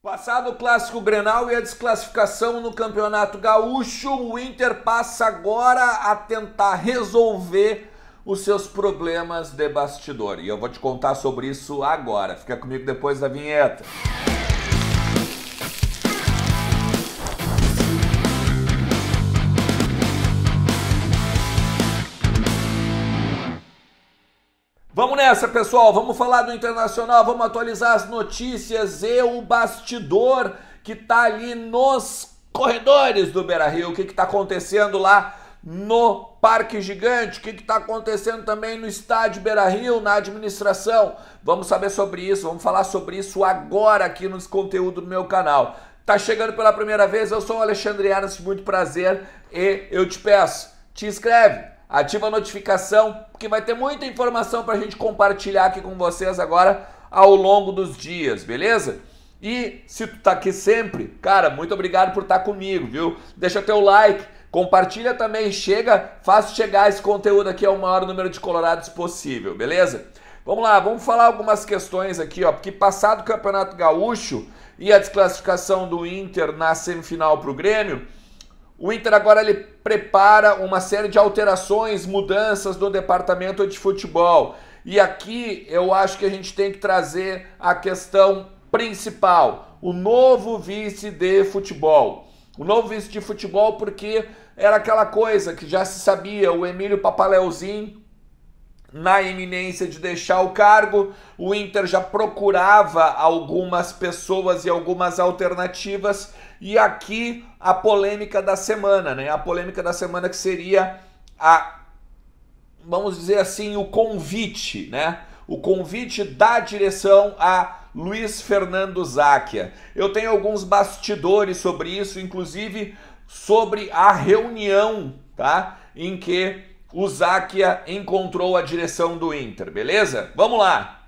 Passado o Clássico Grenal e a desclassificação no Campeonato Gaúcho, o Inter passa agora a tentar resolver os seus problemas de bastidor. E eu vou te contar sobre isso agora. Fica comigo depois da vinheta. Vamos nessa, pessoal, vamos falar do Internacional, vamos atualizar as notícias e o bastidor que tá ali nos corredores do Beira-Rio, o que tá acontecendo lá no Parque Gigante, o que tá acontecendo também no estádio Beira-Rio, na administração. Vamos saber sobre isso, vamos falar sobre isso agora aqui nos conteúdos do meu canal. Tá chegando pela primeira vez, eu sou o Alexandre Aras, muito prazer, e eu te peço, te inscreve. Ativa a notificação, porque vai ter muita informação para a gente compartilhar aqui com vocês agora ao longo dos dias, beleza? E se tu tá aqui sempre, cara, muito obrigado por estar comigo, viu? Deixa teu like, compartilha também, faz chegar esse conteúdo aqui ao maior número de colorados possível, beleza? Vamos lá, vamos falar algumas questões aqui, ó, porque passado o Campeonato Gaúcho e a desclassificação do Inter na semifinal pro Grêmio, o Inter agora ele prepara uma série de alterações, mudanças no departamento de futebol. E aqui eu acho que a gente tem que trazer a questão principal, o novo vice de futebol. O novo vice de futebol porque era aquela coisa que já se sabia, o Emílio Papaleuzinho na iminência de deixar o cargo, o Inter já procurava algumas pessoas e algumas alternativas, e aqui a polêmica da semana, né? A polêmica da semana que seria vamos dizer assim, o convite, né? O convite da direção a Luiz Fernando Záquia. Eu tenho alguns bastidores sobre isso, inclusive sobre a reunião, tá? Em que o Záquia encontrou a direção do Inter, beleza? Vamos lá!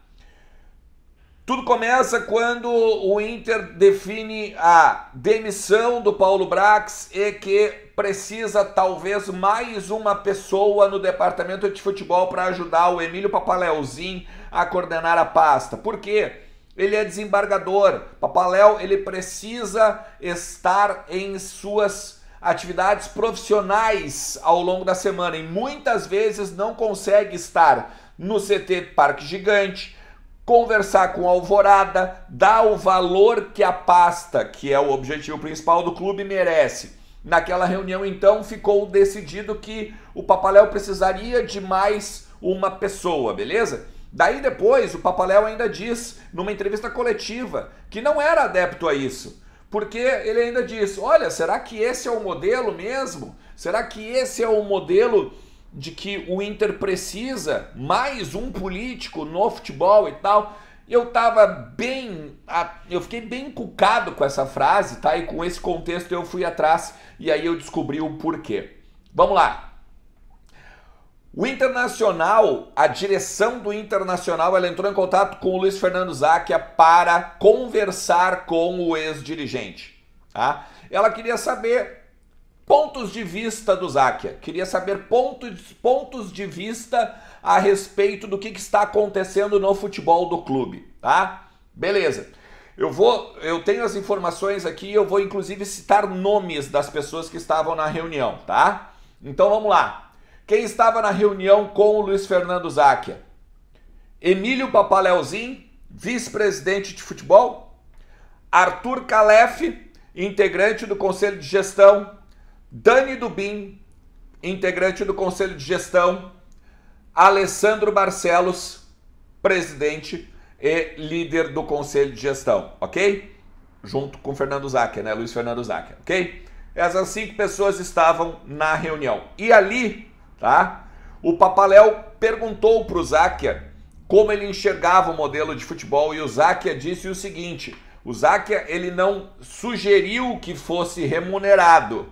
Tudo começa quando o Inter define a demissão do Paulo Brax e que precisa talvez mais uma pessoa no departamento de futebol para ajudar o Emílio Papaleuzinho a coordenar a pasta. Por quê? Ele é desembargador. Papaléu, ele precisa estar em suas atividades profissionais ao longo da semana e muitas vezes não consegue estar no CT Parque Gigante, conversar com a Alvorada, dar o valor que a pasta, que é o objetivo principal do clube, merece. Naquela reunião, então, ficou decidido que o Papaléu precisaria de mais uma pessoa, beleza? Daí depois, o Papaléu ainda diz, numa entrevista coletiva, que não era adepto a isso. Porque ele ainda diz, olha, será que esse é o modelo mesmo? Será que esse é o modelo de que o Inter precisa mais um político no futebol e tal? Eu fiquei bem encucado com essa frase, tá? E com esse contexto eu fui atrás e aí eu descobri o porquê. Vamos lá. O Internacional, a direção do Internacional, ela entrou em contato com o Luiz Fernando Záquia para conversar com o ex-dirigente, tá? Ela queria saber pontos de vista do Záquia, queria saber pontos de vista a respeito do que está acontecendo no futebol do clube, tá? Beleza. Eu tenho as informações aqui, eu vou inclusive citar nomes das pessoas que estavam na reunião, tá? Então vamos lá. Quem estava na reunião com o Luiz Fernando Záquia? Emílio Papaleuzinho, vice-presidente de futebol. Arthur Calef, integrante do Conselho de Gestão. Dani Dubin, integrante do Conselho de Gestão. Alessandro Barcelos, presidente e líder do Conselho de Gestão, ok? Junto com Fernando Záquia, né? Luiz Fernando Záquia, ok? Essas 5 pessoas estavam na reunião. E ali, tá? O Papaléu perguntou para o Záquia como ele enxergava o modelo de futebol e o Záquia disse o seguinte, o Záquia, ele não sugeriu que fosse remunerado,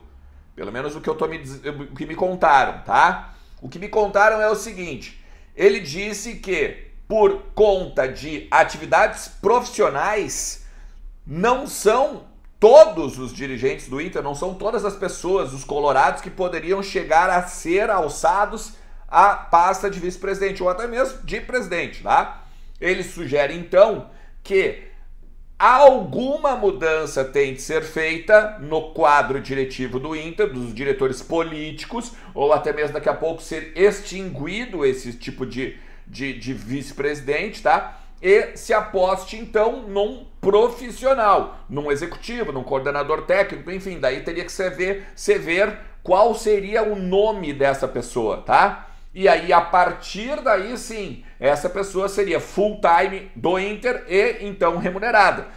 pelo menos o que me contaram, tá? O que me contaram é o seguinte, ele disse que por conta de atividades profissionais, não são todos os dirigentes do Inter, não são todas as pessoas, os colorados, que poderiam chegar a ser alçados à pasta de vice-presidente ou até mesmo de presidente, tá? Ele sugere, então, que alguma mudança tem de ser feita no quadro diretivo do Inter, dos diretores políticos, ou até mesmo daqui a pouco ser extinguido esse tipo de vice-presidente, tá? E se aposte, então, num profissional, num executivo, num coordenador técnico, enfim, daí teria que se ver qual seria o nome dessa pessoa, tá? E aí, a partir daí, sim, essa pessoa seria full-time do Inter e, então, remunerada.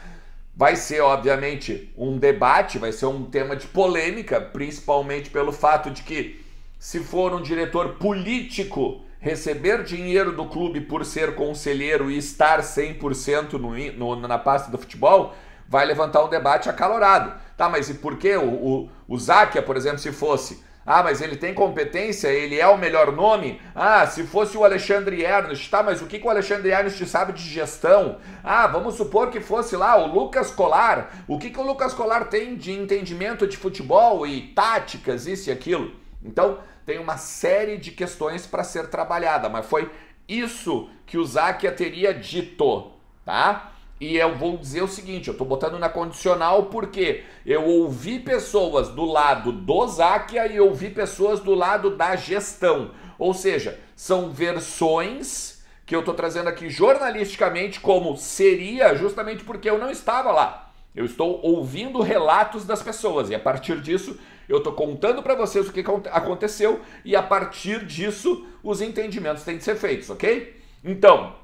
Vai ser, obviamente, um debate, vai ser um tema de polêmica, principalmente pelo fato de que, se for um diretor político receber dinheiro do clube por ser conselheiro e estar 100% na pasta do futebol, vai levantar um debate acalorado. Tá, mas e por que o Záquia, por exemplo, se fosse... Ah, mas ele tem competência, ele é o melhor nome? Ah, se fosse o Alexandre Ernst, tá, mas o que o Alexandre Ernst sabe de gestão? Ah, vamos supor que fosse lá o Lucas Colar. O que o Lucas Colar tem de entendimento de futebol e táticas, isso e aquilo? Então, tem uma série de questões para ser trabalhada, mas foi isso que o Záquia teria dito, tá? E eu vou dizer o seguinte, eu tô botando na condicional porque eu ouvi pessoas do lado do Záquia e ouvi pessoas do lado da gestão. Ou seja, são versões que eu tô trazendo aqui jornalisticamente como seria, justamente porque eu não estava lá. Eu estou ouvindo relatos das pessoas e a partir disso eu estou contando para vocês o que aconteceu e a partir disso os entendimentos têm de ser feitos, ok? Então,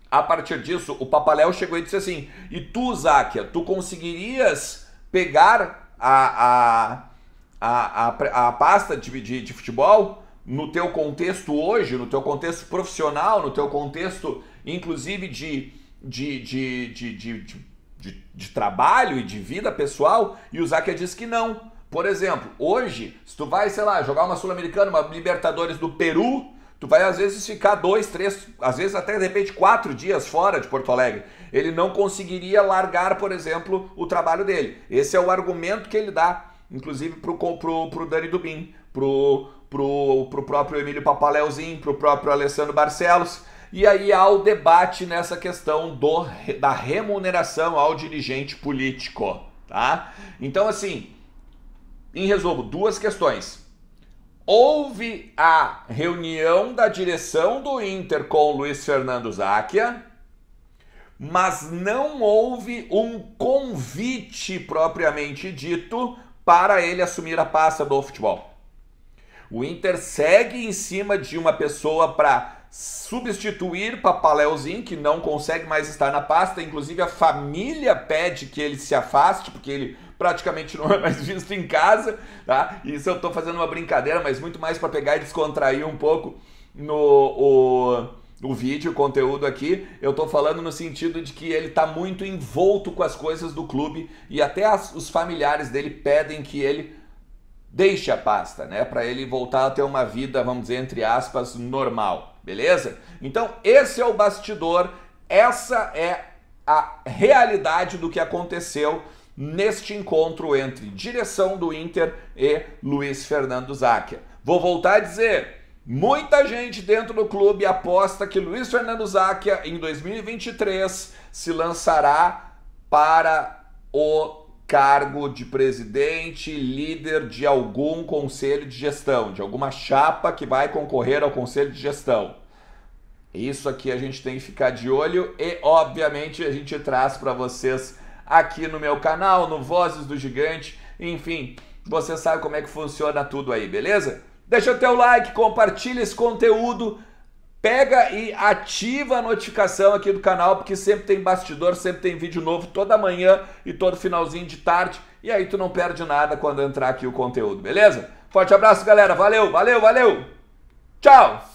a partir disso, o Papaléu chegou e disse assim, e tu, Záquia, tu conseguirias pegar a pasta de futebol no teu contexto hoje, no teu contexto profissional, no teu contexto, inclusive, de trabalho e de vida pessoal? E o Záquia disse que não. Por exemplo, hoje, se tu vai, sei lá, jogar uma Sul-Americana, uma Libertadores do Peru, tu vai às vezes ficar 2, 3, às vezes até de repente 4 dias fora de Porto Alegre. Ele não conseguiria largar, por exemplo, o trabalho dele. Esse é o argumento que ele dá, inclusive pro Dani Dubin, pro próprio Emílio Papaléuzinho, pro próprio Alessandro Barcelos. E aí há o debate nessa questão da remuneração ao dirigente político, tá? Então, assim, em resumo, duas questões. Houve a reunião da direção do Inter com o Luiz Fernando Záquia, mas não houve um convite propriamente dito para ele assumir a pasta do futebol. O Inter segue em cima de uma pessoa para substituir Papaléuzinho, que não consegue mais estar na pasta, inclusive a família pede que ele se afaste, porque ele praticamente não é mais visto em casa, tá? Isso eu tô fazendo uma brincadeira, mas muito mais para pegar e descontrair um pouco o vídeo, o conteúdo aqui. Eu tô falando no sentido de que ele tá muito envolto com as coisas do clube e até os familiares dele pedem que ele deixe a pasta, né? Para ele voltar a ter uma vida, vamos dizer, entre aspas, normal, beleza? Então, esse é o bastidor, essa é a realidade do que aconteceu neste encontro entre direção do Inter e Luiz Fernando Záquia. Vou voltar a dizer, muita gente dentro do clube aposta que Luiz Fernando Záquia em 2023 se lançará para o cargo de presidente, líder de algum conselho de gestão, de alguma chapa que vai concorrer ao conselho de gestão. Isso aqui a gente tem que ficar de olho e, obviamente, a gente traz para vocês aqui no meu canal, no Vozes do Gigante, enfim, você sabe como é que funciona tudo aí, beleza? Deixa o teu like, compartilha esse conteúdo, pega e ativa a notificação aqui do canal, porque sempre tem bastidor, sempre tem vídeo novo toda manhã e todo finalzinho de tarde, e aí tu não perde nada quando entrar aqui o conteúdo, beleza? Forte abraço, galera, valeu, valeu, valeu, tchau!